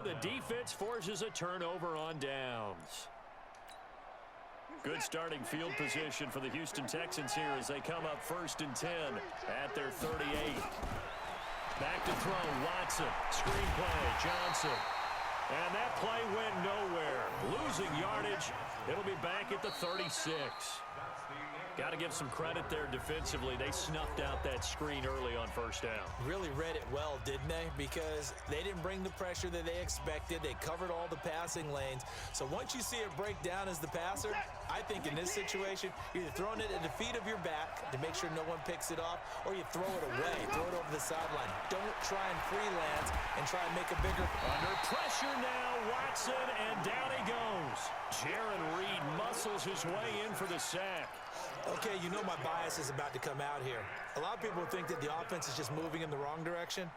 The defense forces a turnover on downs. Good starting field position for the Houston Texans here as they come up 1st and 10 at their 38. Back to throw, Watson. Screen play, Johnson. And that play went nowhere. Losing yardage. It'll be back at the 36. Got to give some credit there defensively. They snuffed out that screen early on 1st down. Really read it well, didn't they? Because they didn't bring the pressure that they expected. They covered all the passing lanes. So once you see it break down as the passer, I think in this situation, you're either throwing it at the feet of your back to make sure no one picks it off, or you throw it away, throw it over the sideline. Don't try and freelance and try and make a bigger. Under pressure now, Watson, and down he goes. Jaron Reed muscles his way in for the sack. Okay, you know my bias is about to come out here. A lot of people think that the offense is just moving in the wrong direction.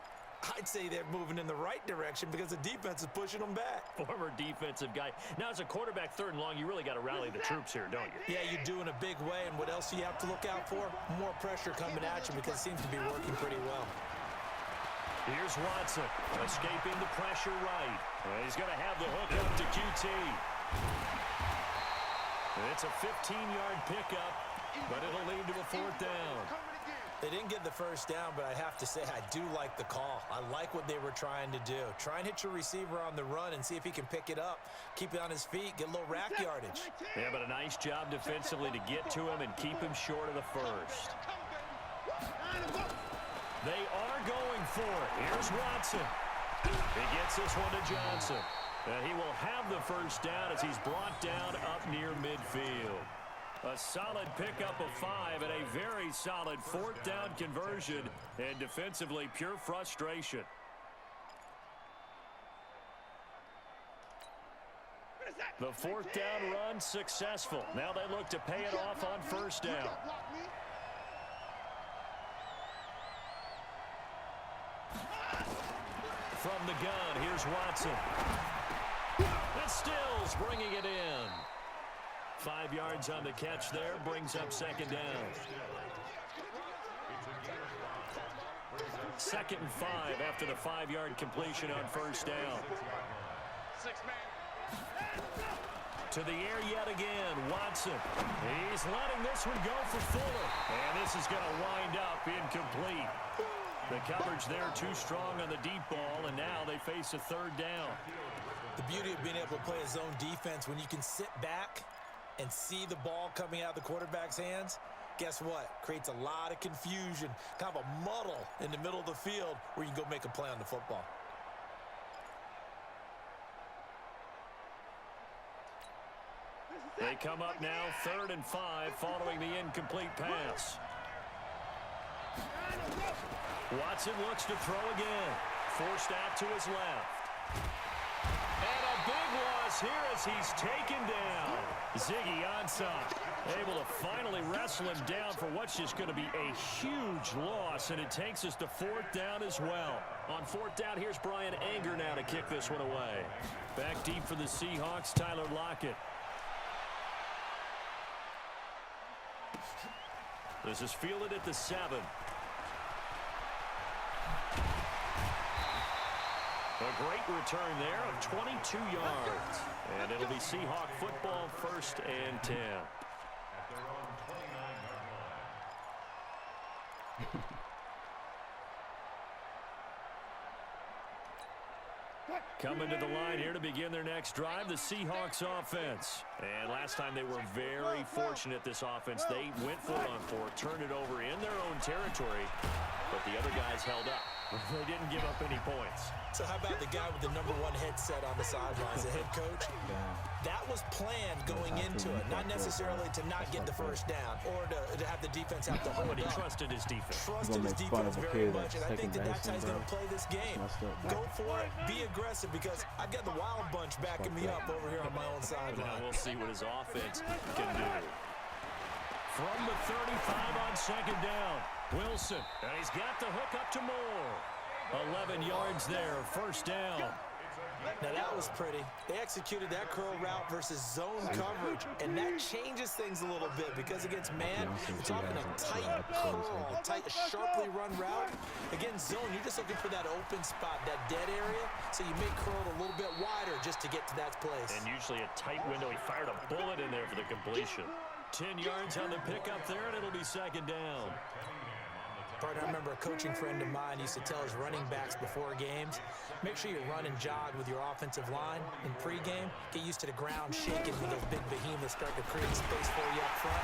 I'd say they're moving in the right direction because the defense is pushing them back. Former defensive guy. Now, as a quarterback 3rd and long, you really got to rally the troops here, don't you? Yeah, you do in a big way. And what else do you have to look out for? More pressure coming at you because it seems to be working pretty well. Here's Watson, escaping the pressure right. He's going to have the hook up to QT. It's a 15-yard pickup, but it'll lead to a 4th down. They didn't get the 1st down, but I have to say I do like the call. I like what they were trying to do. Try and hit your receiver on the run and see if he can pick it up, keep it on his feet, get a little rack yardage. Yeah, but a nice job defensively to get to him and keep him short of the 1st. They are going for it. Here's Watson. He gets this one to Johnson. He will have the 1st down as he's brought down up near midfield. A solid pickup of 5 and a very solid 4th down conversion, and defensively pure frustration. The 4th down run successful. Now they look to pay it off on 1st down. From the gun, here's Watson. And Stills bringing it in. 5 yards on the catch there, brings up 2nd down. 2nd and 5 after the 5-yard completion on 1st down. To the air yet again, Watson. He's letting this one go for Fuller. And this is going to wind up incomplete. The coverage there too strong on the deep ball, and now they face a 3rd down. The beauty of being able to play a zone defense when you can sit back and see the ball coming out of the quarterback's hands, guess what? Creates a lot of confusion, kind of a muddle in the middle of the field where you can go make a play on the football. They come up now 3rd and 5 following the incomplete pass. Watson looks to throw again. Forced out to his left. And a big loss here as he's taken down. Ziggy Ansah able to finally wrestle him down for what's just going to be a huge loss, and it takes us to 4th down as well. On 4th down, here's Brian Anger now to kick this one away. Back deep for the Seahawks, Tyler Lockett. This is fielded at the 7. A great return there of 22 yards. And it'll be Seahawk football, 1st and 10. Coming to the line here to begin their next drive, the Seahawks offense. And last time they were very fortunate, this offense. They went for it on 4, turned it over in their own territory, but the other guys held up. They didn't give up any points. So how about the guy with the #1 headset on the sidelines, the head coach? That was planned going into it, not necessarily to not get the 1st down or to have the defense have to hold But he up. trusted his defense. Trusted his defense very much, and I think that's how he's going to play this game. Go for it, be aggressive, because I've got the Wild Bunch backing me up over here on my own sideline. Now we'll see what his offense can do. From the 35 on 2nd down, Wilson, and he's got the hook up to Moore. 11 yards there, 1st down. Now that That was pretty. They executed that curl route versus zone coverage, and that changes things a little bit because against man, it's often a tight curl, a tight, sharply run route. Against zone, you're just looking for that open spot, that dead area, so you may curl it a little bit wider just to get to that place. And usually a tight window. He fired a bullet in there for the completion. 10 yards on the pickup there, and it'll be second down. I remember a coaching friend of mine used to tell his running backs before games, make sure you run and jog with your offensive line in pregame. Get used to the ground shaking when those big behemoths start to create space for you up front.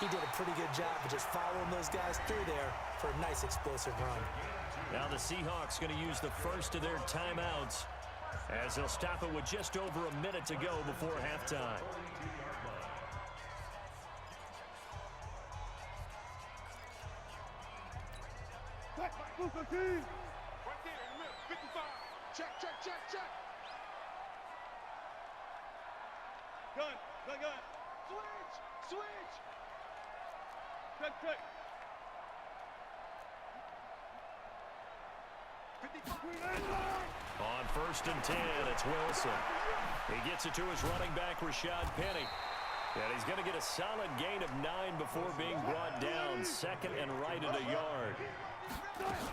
He did a pretty good job of just following those guys through there for a nice explosive run. Now the Seahawks going to use the first of their timeouts as they'll stop it with just over a minute to go before halftime. Right there in the middle, 55. Check. Gun. Switch. Check. 55. On first and 10, it's Wilson. He gets it to his running back, Rashad Penny. And he's going to get a solid gain of 9 before being brought down. Second and right at a yard.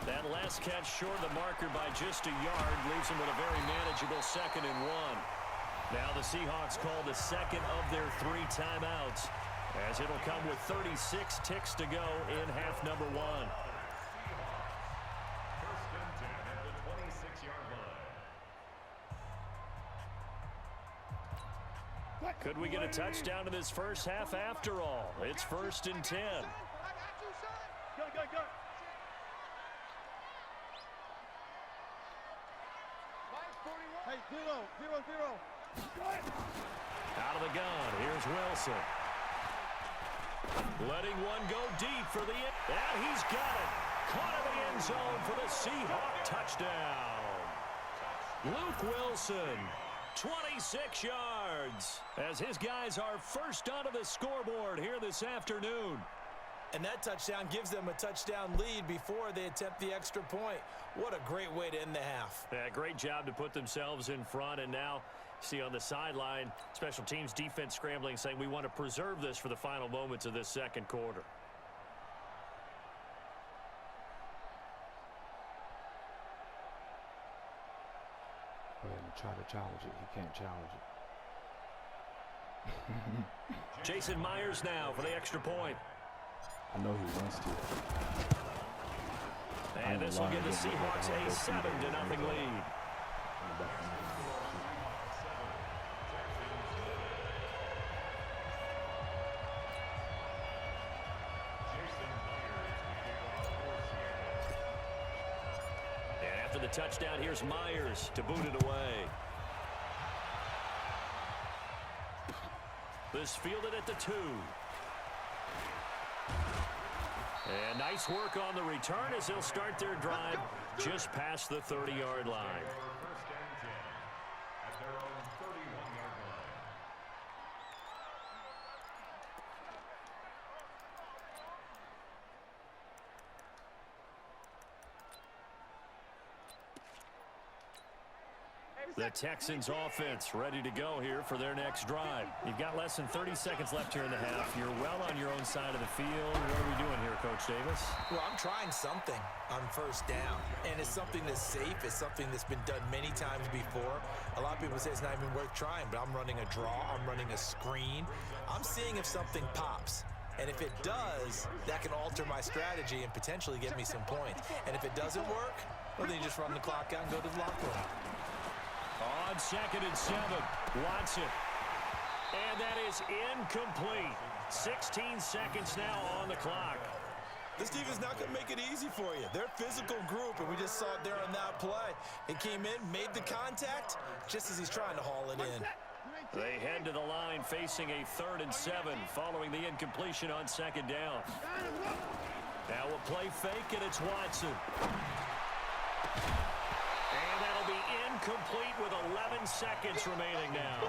That last catch short of the marker by just a yard leaves him with a very manageable 2nd and 1. Now the Seahawks call the second of their 3 timeouts as it'll come with 36 ticks to go in half number 1. First and 10 at the 26-yard line. Could we get a touchdown in this first half after all? It's first and 10. Go. Hey, 0. Out of the gun, here's Wilson. Letting one go deep for the end. And he's got it. Caught in the end zone for the Seahawk touchdown. Luke Wilson, 26 yards, as his guys are first onto the scoreboard here this afternoon. And that touchdown gives them a touchdown lead before they attempt the extra point. What a great way to end the half. Yeah, great job to put themselves in front, and now see on the sideline, special teams defense scrambling, saying we want to preserve this for the final moments of this second quarter. Go ahead and try to challenge it. He can't challenge it. Jason Myers now for the extra point. I know he wants to. And this will give the Seahawks a 7-0 lead. And after the touchdown, here's Myers to boot it away. This fielded at the 2. And nice work on the return as they'll start their drive just past the 30-yard line. First and 10 at their own 31-yard line. The Texans offense ready to go here for their next drive. You've got less than 30 seconds left here in the half. You're well on your own side of the field. What are we doing here, Coach Davis? Well, I'm trying something on first down, and it's something that's safe. It's something that's been done many times before. A lot of people say it's not even worth trying, but I'm running a draw. I'm running a screen. I'm seeing if something pops. And if it does, that can alter my strategy and potentially get me some points. And if it doesn't work, well, then you just run the clock out and go to the locker room. On 2nd and 7, Watson. And that is incomplete. 16 seconds now on the clock. This defense not going to make it easy for you. They're a physical group, and we just saw it there on that play. It came in, made the contact, just as he's trying to haul it in. They head to the line facing a 3rd and 7 following the incompletion on 2nd down. Now a play fake, and it's Watson. And that'll be incomplete with 11 seconds remaining now.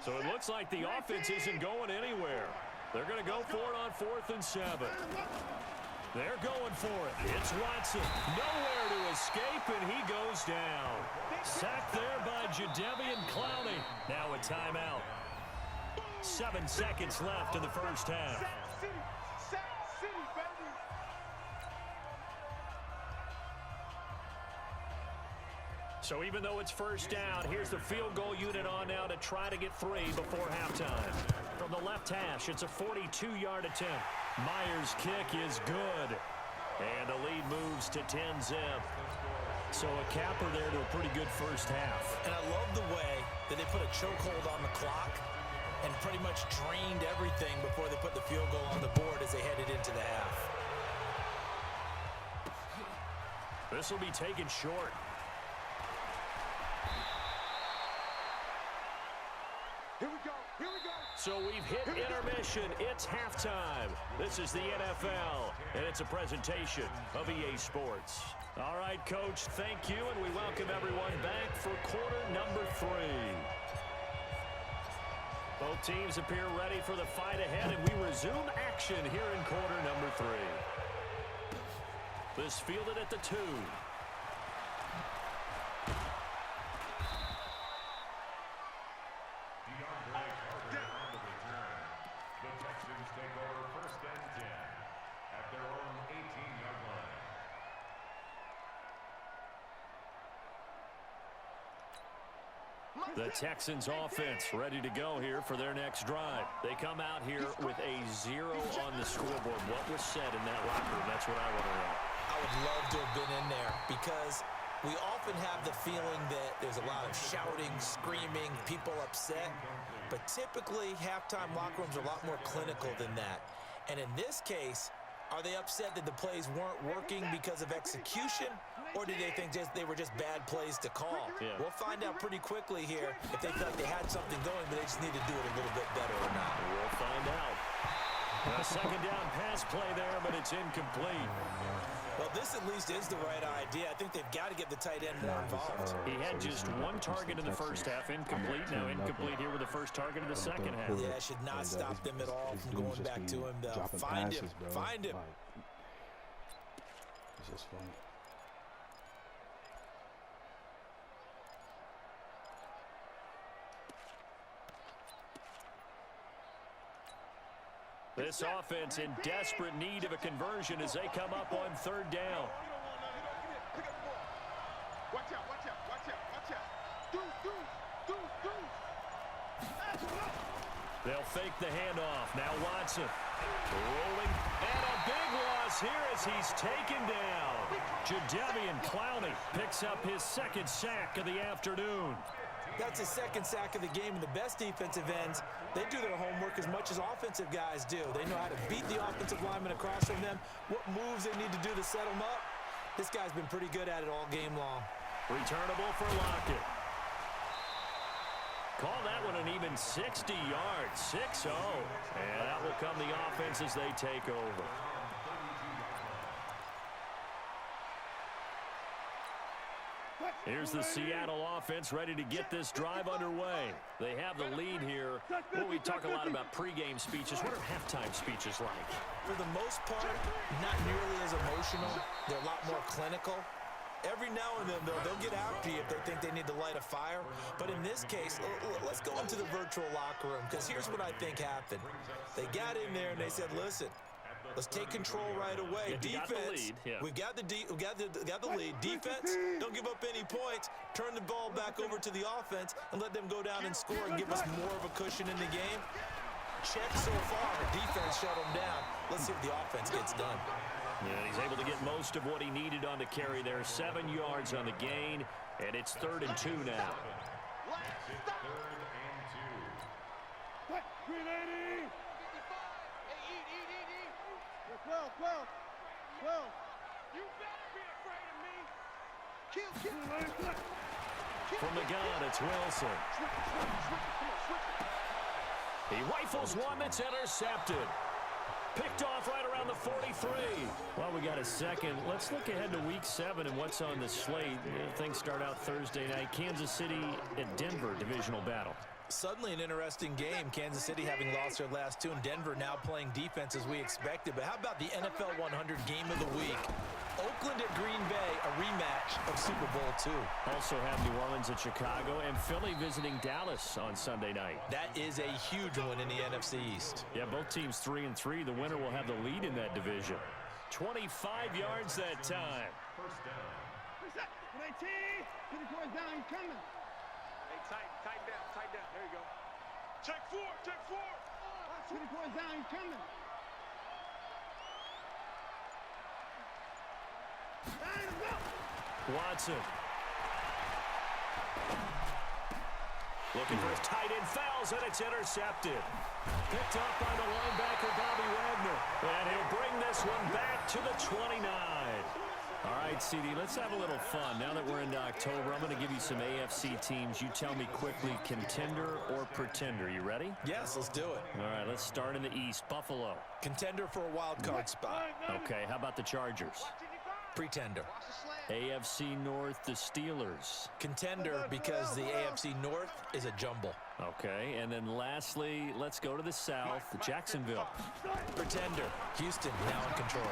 So it looks like the offense isn't going anywhere. They're going to go for it on 4th and 7. They're going for it. It's Watson. Nowhere to escape, and he goes down. Sacked there by Jadeveon Clowney. Now a timeout. 7 seconds left in the first half. So even though it's first down, here's the field goal unit on now to try to get 3 before halftime. From the left hash, it's a 42-yard attempt. Myers' kick is good. And the lead moves to 10-zip. So a capper there to a pretty good first half. And I love the way that they put a chokehold on the clock and pretty much drained everything before they put the field goal on the board as they headed into the half. This will be taken short. Here we go. Here we go. So we've hit intermission. It's halftime. This is the NFL, and it's a presentation of EA Sports. All right, Coach, thank you, and we welcome everyone back for quarter number 3. Both teams appear ready for the fight ahead, and we resume action here in quarter number 3. This fielded at the 2. The Texans offense ready to go here for their next drive. They come out here with a 0 on the scoreboard. What was said in that locker room? That's what I want to know. I would love to have been in there because we often have the feeling that there's a lot of shouting, screaming, people upset. But typically, halftime locker rooms are a lot more clinical than that. And in this case, are they upset that the plays weren't working because of execution, or did they think they were just bad plays to call? Yeah. We'll find out pretty quickly here if they felt like they had something going, but they just need to do it a little bit better or not. We'll find out. A second down pass play there, but it's incomplete. Well, this at least is the right idea. I think they've got to get the tight end more involved. He had just 1 target in the first half, incomplete. Now incomplete here with the first target of the second half. Yeah, should not stop them at all from going back to him, though. Find him. Find him. It's just funny. This offense in desperate need of a conversion as they come up on 3rd down. Watch out, watch out, watch out, watch out. Deuce. They'll fake the handoff. Now Watson rolling. And a big loss here as he's taken down. Jadeveon Clowney picks up his 2nd sack of the afternoon. That's his 2nd sack of the game, and the best defensive ends, they do their homework as much as offensive guys do. They know how to beat the offensive lineman across from them, what moves they need to do to set them up. This guy's been pretty good at it all game long. Returnable for Lockett. Call that one an even 60 yards, 6-0. And that will come the offense as they take over. Here's the Seattle offense ready to get this drive underway. They have the lead here. Well, we talk a lot about pregame speeches. What are halftime speeches like? For the most part, not nearly as emotional. They're a lot more clinical. Every now and then, though, they'll get after you if they think they need to light a fire. But in this case, let's go into the virtual locker room, because here's what I think happened. They got in there and they said, listen, let's take control right away. Defense, we've got the lead. Defense, don't give up any points. Turn the ball back over to the offense and let them go down and score and give us more of a cushion in the game. Check so far. Defense shut them down. Let's see if the offense gets done. Yeah, he's able to get most of what he needed on the carry there. 7 yards on the gain, and it's 3rd and 2 now. Green 80. 12. You better be afraid of me. Kill. From the gun, it's Wilson. He rifles one that's intercepted. Picked off right around the 43. Well, we got a second. Let's look ahead to Week 7 and what's on the slate. Things start out Thursday night. Kansas City at Denver, divisional battle. Suddenly an interesting game. Kansas City having lost their last two, and Denver now playing defense as we expected. But how about the NFL 100 game of the week? Oakland at Green Bay, a rematch of Super Bowl II. Also have New Orleans at Chicago and Philly visiting Dallas on Sunday night. That is a huge one in the NFC East. Yeah, both teams 3-3. The winner will have the lead in that division. 25 yards that time. First down. Down, coming. Hey, tight down. There you go. Check four. Down, coming. Watson. Looking for his tight end, fouls, and it's intercepted. Picked up by the linebacker, Bobby Wagner. And he'll bring this one back to the 29. All right, CD, let's have a little fun. Now that we're into October, I'm going to give you some AFC teams. You tell me quickly, contender or pretender. You ready? Yes, let's do it. All right, let's start in the East. Buffalo. Contender for a wild card spot. Okay, how about the Chargers? Pretender. AFC North, the Steelers. Contender because the AFC North is a jumble. Okay, and then lastly, let's go to the South, Jacksonville. Pretender. Houston now in control.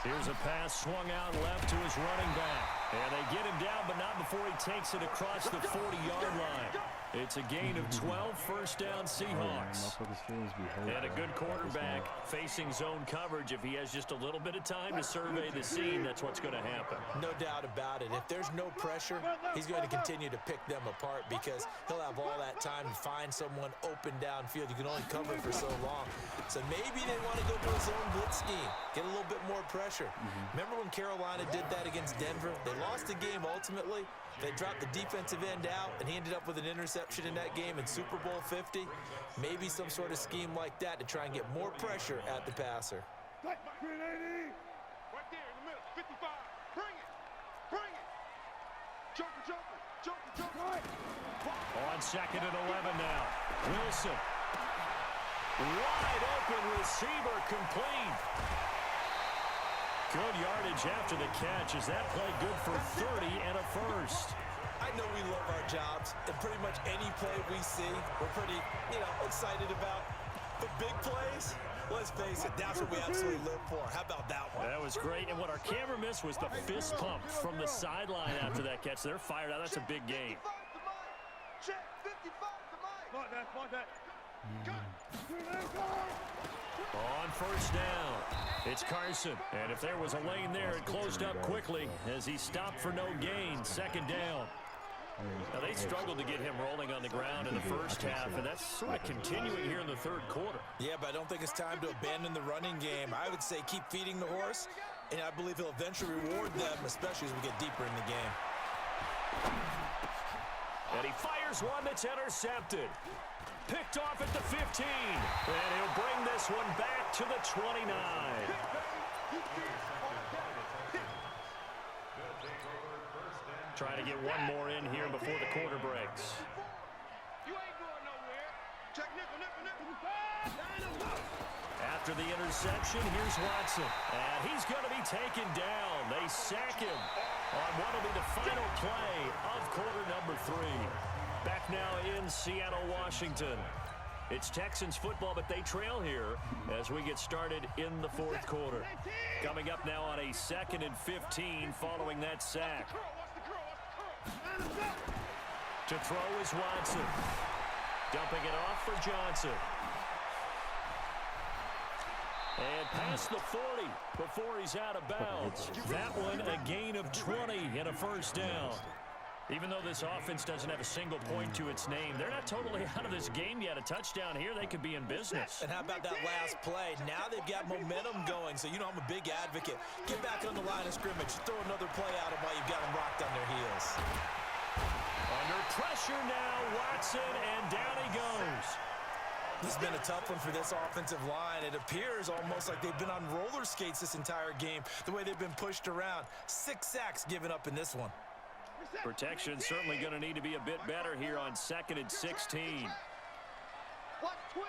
Here's a pass swung out left to his running back. And they get him down, but not before he takes it across the 40-yard line. It's a gain of 12, first down Seahawks. And a good quarterback facing zone coverage. If he has just a little bit of time to survey the scene, that's what's going to happen. No doubt about it. If there's no pressure, he's going to continue to pick them apart because he'll have all that time to find someone open downfield. You can only cover for so long. So maybe they want to go to a zone blitz scheme, get a little bit more pressure. Remember when Carolina did that against Denver? They lost the game ultimately. They dropped the defensive end out, and he ended up with an interception in that game in Super Bowl 50. Maybe some sort of scheme like that to try and get more pressure at the passer. Right there in the middle, 55. Bring it. Jumper. On second and 11 now. Wilson. Wide open receiver complete. Good yardage after the catch. Is that play good for 30 and a first? I know we love our jobs, and pretty much any play we see, we're pretty, excited about. The big plays, let's face it, that's what we absolutely live for. How about that one? That was great, and what our camera missed was the fist pump from the sideline after that catch. They're fired out. That's a big gain. Check 55 to Mike. Like that. On first down, it's Carson. And if there was a lane there, it closed up quickly as he stopped for no gain. Second down. Now, they struggled to get him rolling on the ground in the first half, and that's sort of continuing here in the third quarter. Yeah, but I don't think it's time to abandon the running game. I would say keep feeding the horse, and I believe he'll eventually reward them, especially as we get deeper in the game. And he fires one that's intercepted. Picked off at the 15. And he'll bring this one back to the 29. Trying to get one more in here before the quarter breaks. You ain't going nowhere. Check nickel. After the interception, here's Watson. And he's going to be taken down. They sack him on what will be the final play of quarter number 3. Back now in Seattle, Washington. It's Texans football, but they trail here as we get started in the fourth quarter. Coming up now on a 2nd and 15 following that sack. To throw is Watson. Dumping it off for Johnson. And past the 40 before he's out of bounds. That one a gain of 20 and a first down. Even though this offense doesn't have a single point to its name, they're not totally out of this game yet. A touchdown here, they could be in business. And how about that last play? Now they've got momentum going, so I'm a big advocate. Get back on the line of scrimmage. Throw another play at them while you've got them rocked on their heels. Under pressure now, Watson, and down he goes. This has been a tough one for this offensive line. It appears almost like they've been on roller skates this entire game, the way they've been pushed around. 6 sacks given up in this one. Protection certainly going to need to be a bit better here on 2nd and 16. Watch twist.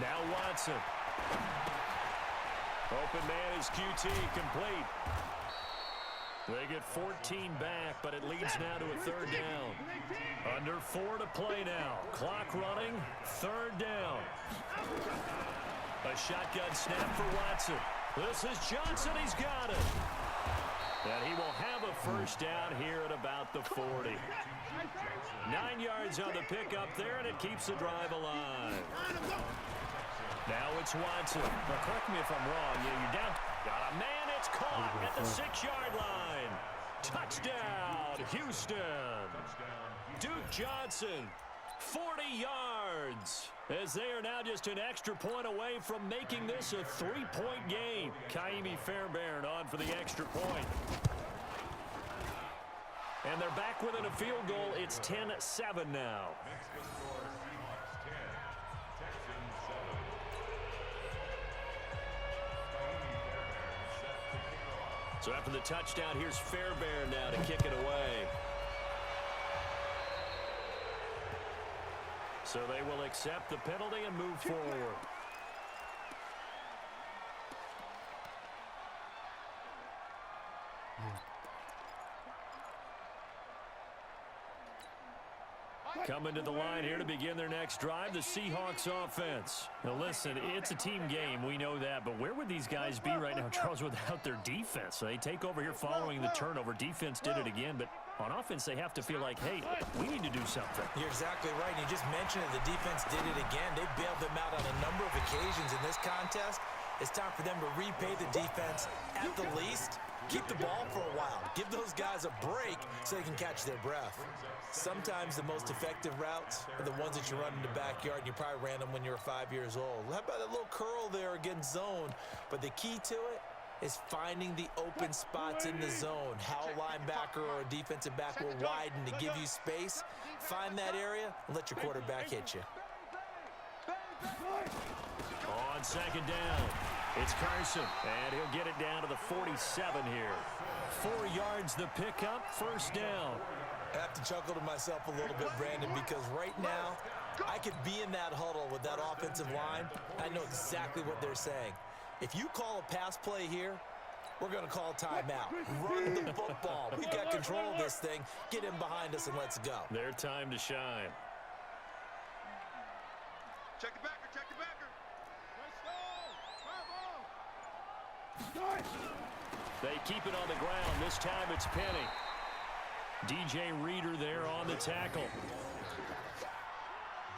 Now Watson. Open man is QT, complete. They get 14 back, but it leads now to a third down. Under 4 to play now. Clock running, third down. A shotgun snap for Watson. This is Johnson. He's got it. And he will have a first down here at about the 40. 9 yards on the pickup there, and it keeps the drive alive. Now it's Watson. Now, correct me if I'm wrong. Yeah, you're down. Got a man. It's caught at the 6-yard line. Touchdown, Houston. Duke Johnson, 40 yards. As they are now just an extra point away from making this a 3-point game. Kaimi Fairbairn on for the extra point. And they're back within a field goal. It's 10-7 now. So after the touchdown, here's Fairbairn now to kick it away. So they will accept the penalty and move forward. Coming to the line here to begin their next drive, the Seahawks offense. Now listen, it's a team game, we know that, but where would these guys be right now, Charles, without their defense? They take over here following the turnover. Defense did it again, but on offense they have to feel like, hey, we need to do something. You're exactly right. You just mentioned it. The defense did it again. They bailed them out on a number of occasions in this contest. It's time for them to repay the defense at the least. Keep the ball for a while. Give those guys a break so they can catch their breath. Sometimes the most effective routes are the ones that you run in the backyard. You probably ran them when you were 5 years old. How about a little curl there against zone? But the key to it is finding the open spots in the zone. How a linebacker or a defensive back will widen to give you space. Find that area and let your quarterback hit you. On second down, it's Carson, and he'll get it down to the 47 here. 4 yards the pickup, first down. I have to chuckle to myself a little bit, Brandon, because right now I could be in that huddle with that offensive line. I know exactly what they're saying. If you call a pass play here, we're going to call timeout. Run the football. We've got control of this thing. Get in behind us and let's go. Their time to shine. Check the backer, check the backer. They keep it on the ground. This time it's Penny. DJ Reader there on the tackle.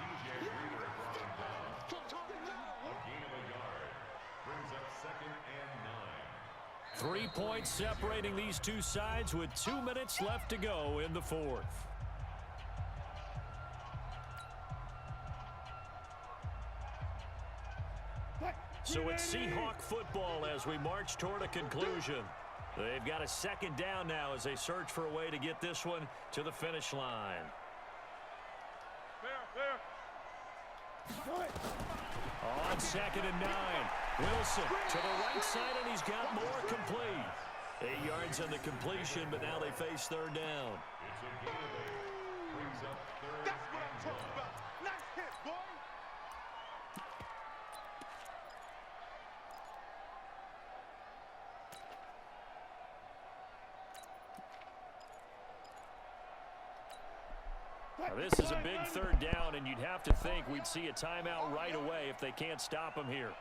DJ Reader brought him down. A gain of a yard. Brings up 2nd and 9. 3 points separating these two sides with 2 minutes left to go in the fourth. So it's Seahawk football as we march toward a conclusion. They've got a second down now as they search for a way to get this one to the finish line. On 2nd and 9, Wilson to the right side, and he's got more complete. 8 yards on the completion, but now they face third down. It's a gain of 8. Brings up 3rd That's what I'm and talking 1. about. Nice hit, boy. Now, this is a big third down, and you'd have to think we'd see a timeout right away if they can't stop him here.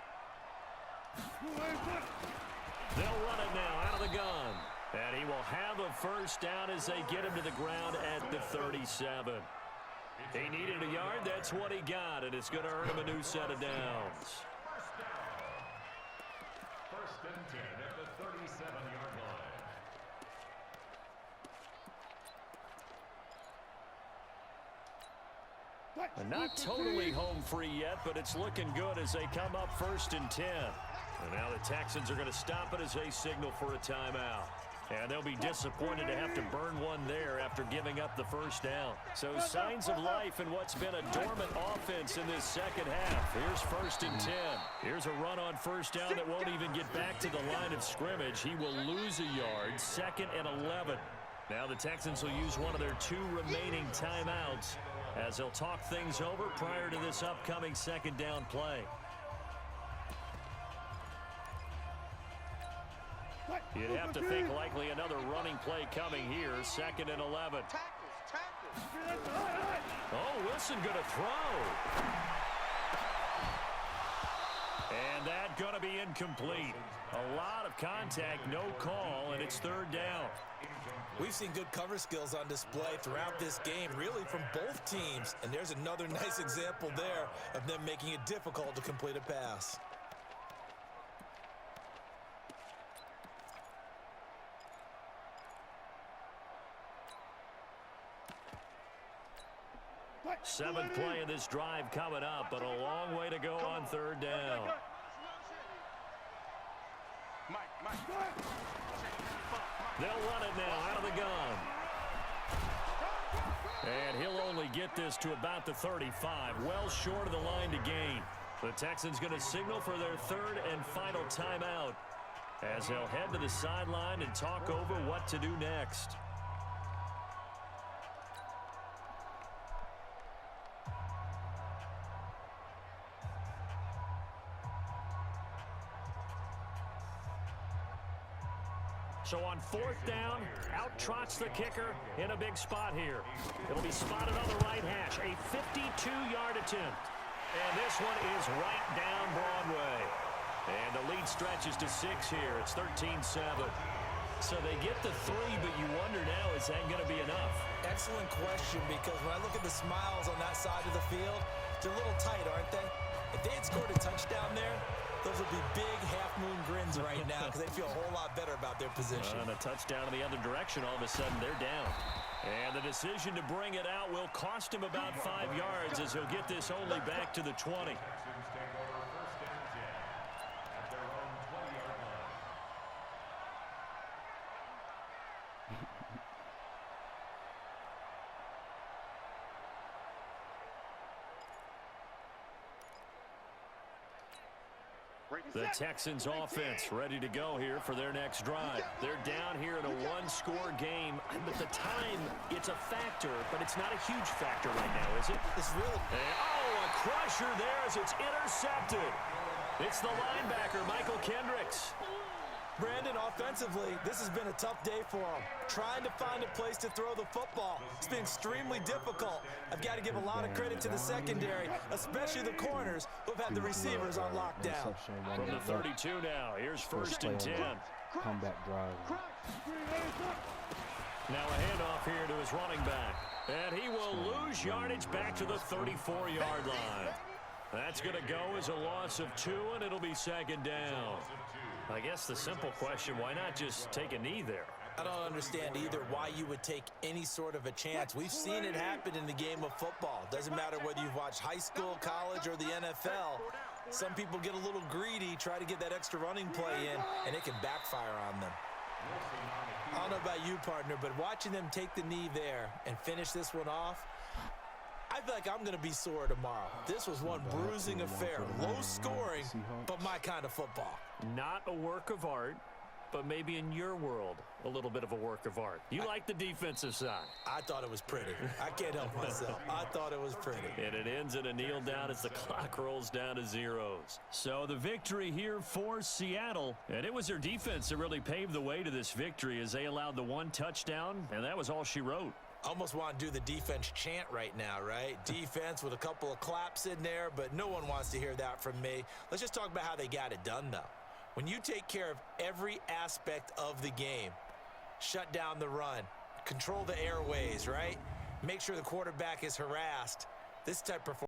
They'll run it now out of the gun. And he will have a first down as they get him to the ground at the 37. He needed a yard. That's what he got, and it's going to earn him a new set of downs. First and 10 at the 37-yard line. And not totally home free yet, but it's looking good as they come up 1st and 10. And now the Texans are going to stop it as they signal for a timeout. And they'll be disappointed to have to burn one there after giving up the first down. So signs of life in what's been a dormant offense in this second half. Here's 1st and 10. Here's a run on first down that won't even get back to the line of scrimmage. He will lose a yard. 2nd and 11. Now the Texans will use one of their 2 remaining timeouts as they'll talk things over prior to this upcoming second down play. You'd have to think likely another running play coming here, 2nd and 11. Oh, Wilson going to throw. And that going to be incomplete. A lot of contact, no call, and it's 3rd down. We've seen good cover skills on display throughout this game, really from both teams. And there's another nice example there of them making it difficult to complete a pass. Seventh play of this drive coming up, but a long way to go on 3rd down. They'll run it now out of the gun. And he'll only get this to about the 35, well short of the line to gain. The Texans going to signal for their 3rd and final timeout as they'll head to the sideline and talk over what to do next. So on 4th down, out trots the kicker in a big spot here. It'll be spotted on the right hash, a 52-yard attempt. And this one is right down Broadway. And the lead stretches to 6 here. It's 13-7. So they get the 3, but you wonder now, is that going to be enough? Excellent question, because when I look at the smiles on that side of the field, they're a little tight, aren't they? If they had scored a touchdown there, those would be big half-moon grins right now because they feel a whole lot better about their position. And a touchdown in the other direction, all of a sudden they're down. And the decision to bring it out will cost him about 5 yards as he'll get this only back to the 20. The Texans offense ready to go here for their next drive. They're down here in a 1-score game. But the time, it's a factor, but it's not a huge factor right now, is it? It's really... a crusher there as it's intercepted. It's the linebacker, Michael Kendricks. Brandon, offensively, this has been a tough day for him. Trying to find a place to throw the football. It's been extremely difficult. I've got to give a lot of credit to the secondary, especially the corners who have had the receivers on lockdown. From the 32 now, here's 1st and 10. Comeback drive. Now a handoff here to his running back. And he will lose yardage back to the 34-yard line. That's going to go as a loss of 2, and it'll be 2nd down. I guess the simple question, why not just take a knee there? I don't understand either why you would take any sort of a chance. We've seen it happen in the game of football. Doesn't matter whether you've watched high school, college, or the NFL. Some people get a little greedy, try to get that extra running play in, and it can backfire on them. I don't know about you, partner, but watching them take the knee there and finish this one off, I feel like I'm going to be sore tomorrow. This was one bruising affair. Low scoring, but my kind of football. Not a work of art, but maybe in your world, a little bit of a work of art. You like the defensive side. I thought it was pretty. I can't help myself. I thought it was pretty. And it ends in a kneel down as the clock rolls down to zeros. So the victory here for Seattle. And it was their defense that really paved the way to this victory as they allowed the 1 touchdown, and that was all she wrote. Almost want to do the defense chant right now, right? Defense with a couple of claps in there, but no one wants to hear that from me. Let's just talk about how they got it done, though. When you take care of every aspect of the game, shut down the run, control the airways, right? Make sure the quarterback is harassed. This type of performance